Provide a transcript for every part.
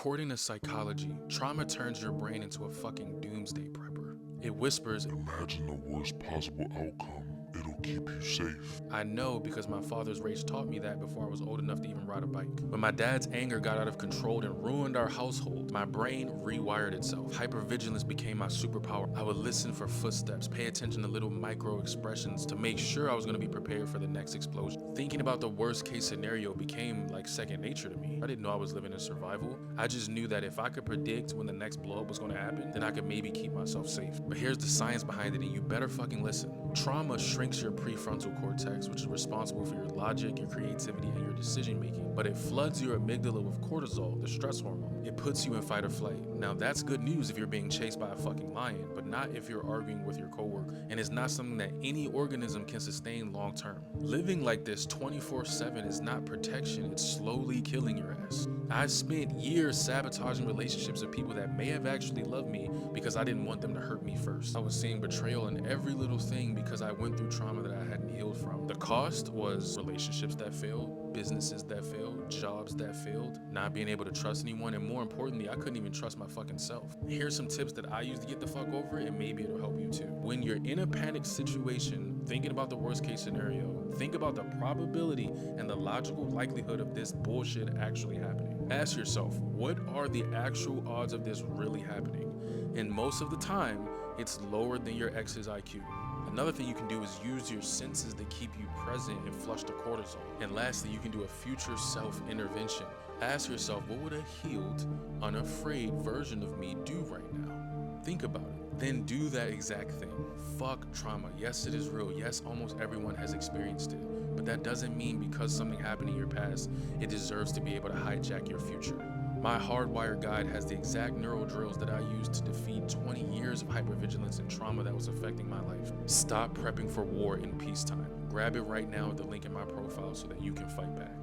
According to psychology, trauma turns your brain into a fucking doomsday prepper. It whispers, Imagine the worst possible outcome. It'll keep you safe. I know because my father's rage taught me that before I was old enough to even ride a bike. When my dad's anger got out of control and ruined our household, my brain rewired itself. Hypervigilance became my superpower. I would listen for footsteps, pay attention to little micro expressions to make sure I was going to be prepared for the next explosion. Thinking about the worst case scenario became like second nature to me. I didn't know I was living in survival. I just knew that if I could predict when the next blow up was going to happen, then I could maybe keep myself safe. But here's the science behind it, and you better fucking listen. Trauma shrinks your prefrontal cortex, which is responsible for your logic, your creativity, and your decision making. But it floods your amygdala with cortisol, the stress hormone. It puts you in fight or flight. Now that's good news if you're being chased by a fucking lion, but not if you're arguing with your coworker. And it's not something that any organism can sustain long term. Living like this 24/7 is not protection, it's slowly killing your ass. I spent years sabotaging relationships with people that may have actually loved me because I didn't want them to hurt me first. I was seeing betrayal in every little thing because I went through trauma that I hadn't healed from. The cost was relationships that failed, businesses that failed, jobs that failed, not being able to trust anyone, and more importantly, I couldn't even trust my fucking self. Here's some tips that I use to get the fuck over it, and maybe it'll help you too. When you're in a panic situation, thinking about the worst case scenario, think about the probability and the logical likelihood of this bullshit actually happening. Ask yourself, what are the actual odds of this really happening? And most of the time, it's lower than your ex's IQ. Another thing you can do is use your senses to keep you present and flush the cortisol. And lastly, you can do a future self intervention. Ask yourself, what would a healed, unafraid version of me do right now? Think about it. Then do that exact thing. Fuck trauma. Yes, it is real. Yes, almost everyone has experienced it. But that doesn't mean because something happened in your past, it deserves to be able to hijack your future. My Hardwired guide has the exact neural drills that I used to defeat 20 years of hypervigilance and trauma that was affecting my life. Stop prepping for war in peacetime. Grab it right now at the link in my profile so that you can fight back.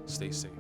Stay safe.